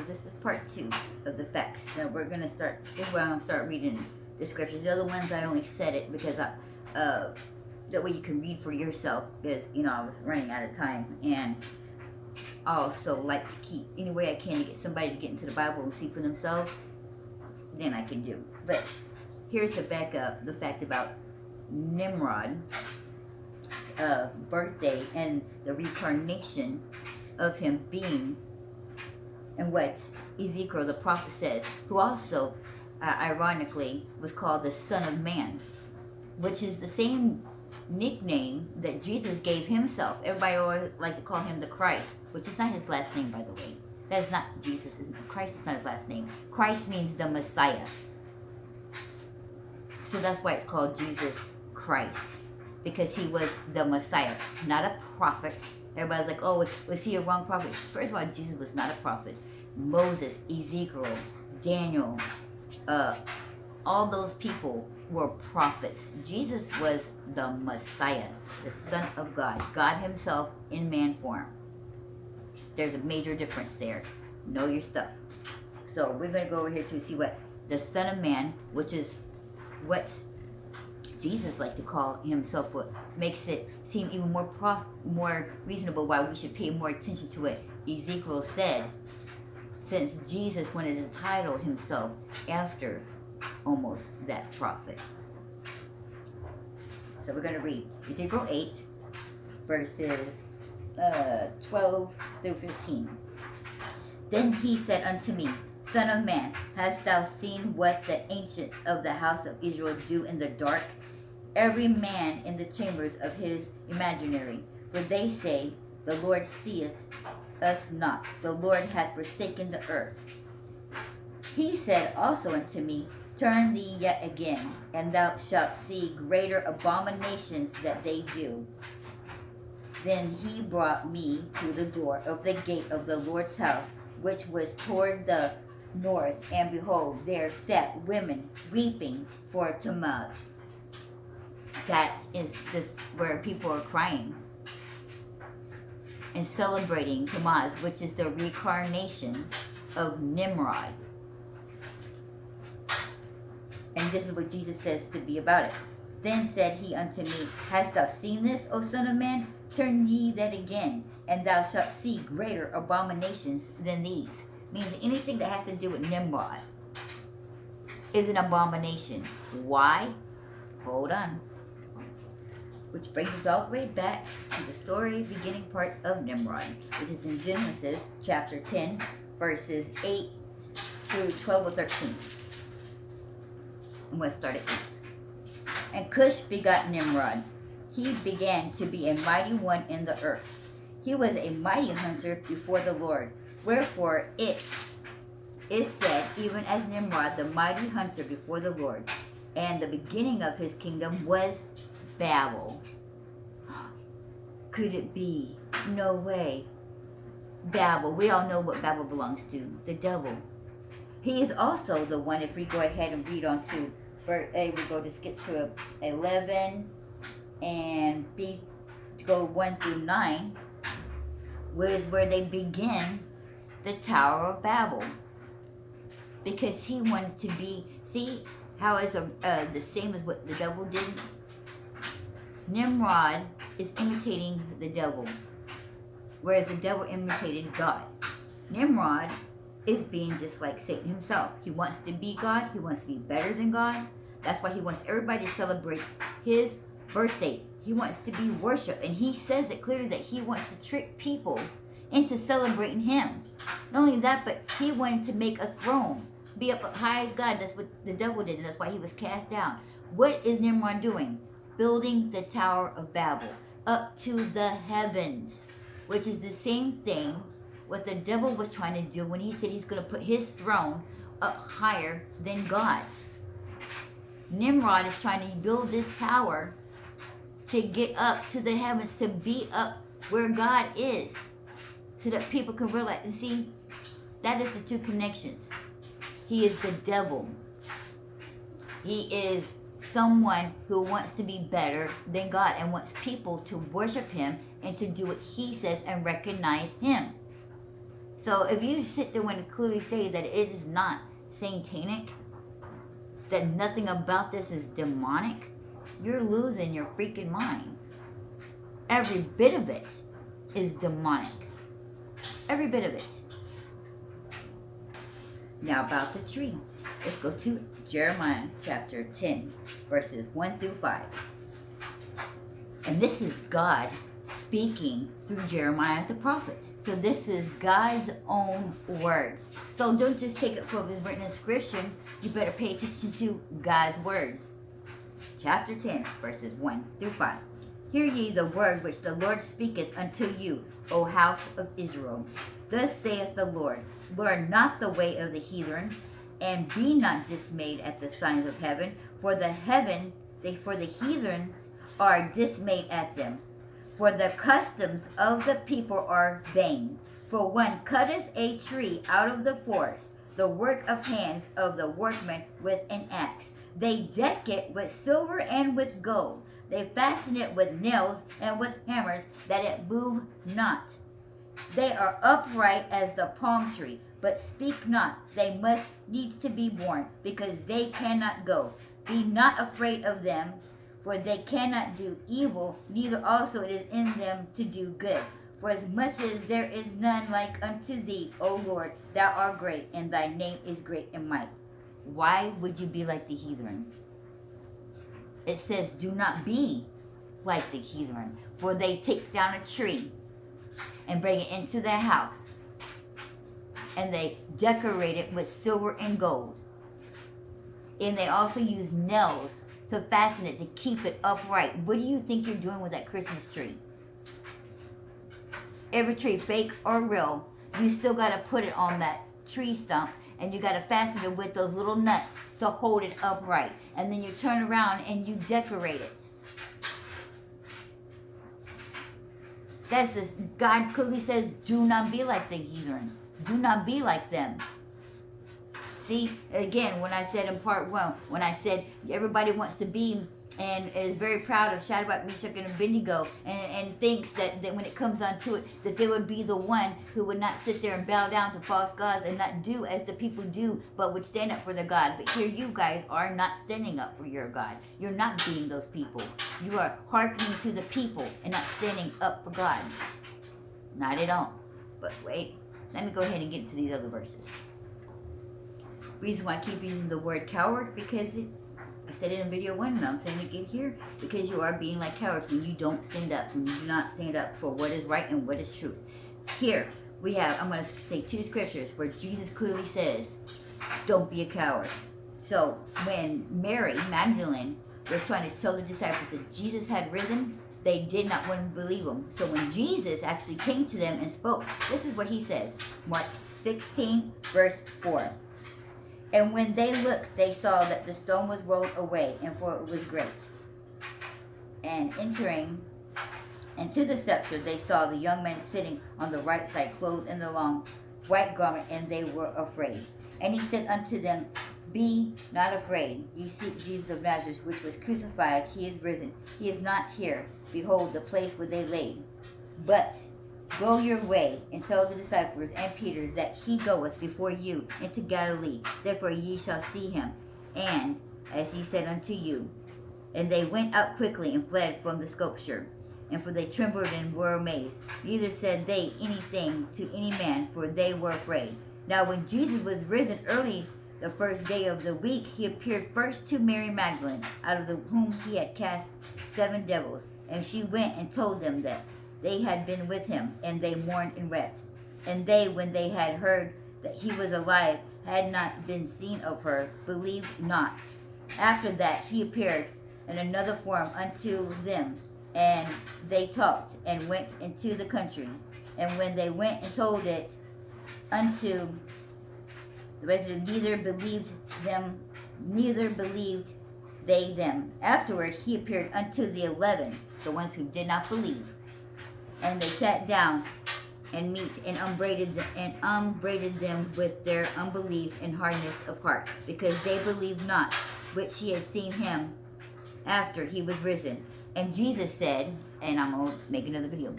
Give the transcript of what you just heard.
this is part 2 of the facts. Now we're gonna start. This is where I'm gonna start reading the scriptures. The other ones I only said it because that way you can read for yourself. Because I was running out of time, and I also like to keep any way I can to get somebody to get into the Bible and see for themselves. Then I can do. But here's to back up the fact about Nimrod. Birthday and the reincarnation of him being, and what Ezekiel the prophet says, who also ironically was called the Son of Man, which is the same nickname that Jesus gave himself. Everybody always like to call him the Christ, which is not his last name, by the way. That is not Jesus. Christ is not his last name. Christ means the Messiah. So that's why it's called Jesus Christ. Because he was the Messiah, not a prophet. Everybody's like, oh, was he a wrong prophet? First of all, Jesus was not a prophet. Moses, Ezekiel, Daniel, all those people were prophets. Jesus was the Messiah, the Son of God, God himself in man form. There's a major difference there. Know your stuff. So we're going to go over here to see what the Son of Man, which is what Jesus liked to call himself, what makes it seem even more reasonable why we should pay more attention to what Ezekiel said, since Jesus wanted to title himself after almost that prophet. So we're going to read Ezekiel 8 verses 12 through 15. Then he said unto me, Son of man, hast thou seen what the ancients of the house of Israel do in the dark? Every man in the chambers of his imaginary. For they say, the Lord seeth us not. The Lord hath forsaken the earth. He said also unto me, Turn thee yet again, and thou shalt see greater abominations that they do. Then he brought me to the door of the gate of the Lord's house, which was toward the north, and behold, there sat women weeping for Tammuz. That is this where people are crying and celebrating Tammuz, which is the reincarnation of Nimrod. And this is what Jesus says to be about it. Then said he unto me, Hast thou seen this, O Son of man? Turn ye that again, and thou shalt see greater abominations than these. Means anything that has to do with Nimrod is an abomination. Why? Hold on. Which brings us all the way back to the story beginning part of Nimrod, which is in Genesis chapter 10, verses 8 through 12 or 13. And we'll start at 8. And Cush begot Nimrod. He began to be a mighty one in the earth. He was a mighty hunter before the Lord. Wherefore it is said, even as Nimrod, the mighty hunter before the Lord. And the beginning of his kingdom was Babel. Could it be? No way. Babel. We all know what Babel belongs to. The devil. He is also the one, if we go ahead and read on to verse A, we go to skip to 11 and B, go 1 through 9, is where they begin the Tower of Babel. Because he wanted to be, see how it's the same as what the devil did? Nimrod is imitating the devil, whereas the devil imitated God. Nimrod is being just like Satan himself. He wants to be God. He wants to be better than God. That's why he wants everybody to celebrate his birthday. He wants to be worshipped. And he says it clearly that he wants to trick people into celebrating him. Not only that, but he wanted to make a throne, be up high as God. That's what the devil did, and that's why he was cast down. What is Nimrod doing? Building the Tower of Babel up to the heavens, which is the same thing what the devil was trying to do when he said he's going to put his throne up higher than God's. Nimrod is trying to build this tower to get up to the heavens, to be up where God is, so that people can realize. And see, that is the two connections. He is the devil. He is someone who wants to be better than God and wants people to worship him and to do what he says and recognize him. So if you sit there and clearly say that it is not satanic, that nothing about this is demonic, you're losing your freaking mind. Every bit of it is demonic. Every bit of it. Now about the tree. Let's go to Jeremiah chapter 10, verses 1 through 5. And this is God speaking through Jeremiah the prophet. So this is God's own words. So don't just take it from his written inscription. You better pay attention to God's words. Chapter 10, verses 1 through 5. Hear ye the word which the Lord speaketh unto you, O house of Israel. Thus saith the Lord, learn not the way of the heathen, and be not dismayed at the signs of heaven, for the heathens are dismayed at them. For the customs of the people are vain. For one cutteth a tree out of the forest, the work of hands of the workman with an axe. They deck it with silver and with gold. They fasten it with nails and with hammers, that it move not. They are upright as the palm tree, but speak not. They must needs to be born, because they cannot go. Be not afraid of them, for they cannot do evil, neither also it is in them to do good. For as much as there is none like unto thee, O Lord, thou art great, and thy name is great in might. Why would you be like the heathen? It says, do not be like the heathen, for they take down a tree and bring it into their house, and they decorate it with silver and gold. And they also use nails to fasten it, to keep it upright. What do you think you're doing with that Christmas tree? Every tree, fake or real, you still got to put it on that tree stump, and you got to fasten it with those little nuts to hold it upright. And then you turn around and you decorate it. That's this. God clearly says, do not be like the heathen. Do not be like them. See, again, when I said in part 1, when I said everybody wants to be and is very proud of Shadrach, Meshach, and Abednego, and thinks that when it comes down to it, that they would be the one who would not sit there and bow down to false gods and not do as the people do, but would stand up for their God. But here you guys are not standing up for your God. You're not being those people. You are hearkening to the people and not standing up for God. Not at all. But wait, let me go ahead and get into these other verses. Reason why I keep using the word coward, because I said it in video 1, and I'm saying it again here, because you are being like cowards when you don't stand up, when you do not stand up for what is right and what is truth. Here we have, I'm going to say 2 scriptures where Jesus clearly says, don't be a coward. So when Mary Magdalene was trying to tell the disciples that Jesus had risen, they did not want to believe him. So when Jesus actually came to them and spoke, this is what he says, Mark 16, verse 4. And when they looked, they saw that the stone was rolled away, and for it was great. And entering into the sepulchre, they saw the young man sitting on the right side, clothed in the long white garment, and they were afraid. And he said unto them, be not afraid. Ye seek Jesus of Nazareth, which was crucified. He is risen. He is not here. Behold, the place where they laid. But go your way, and tell the disciples and Peter that he goeth before you into Galilee. Therefore ye shall see him, and as he said unto you. And they went out quickly and fled from the sepulchre. And for they trembled and were amazed. Neither said they anything to any man, for they were afraid. Now when Jesus was risen early the first day of the week, he appeared first to Mary Magdalene, out of whom he had cast 7 devils. And she went and told them that they had been with him, and they mourned and wept. And they, when they had heard that he was alive, had not been seen of her, believed not. After that he appeared in another form unto them, and they talked, and went into the country. And when they went and told it unto the residents, neither believed they them. Afterward he appeared unto the 11, the ones who did not believe. And they sat down and meat, and upbraided them with their unbelief and hardness of heart, because they believed not which he had seen him after he was risen. And Jesus said, and I'm going to make another video.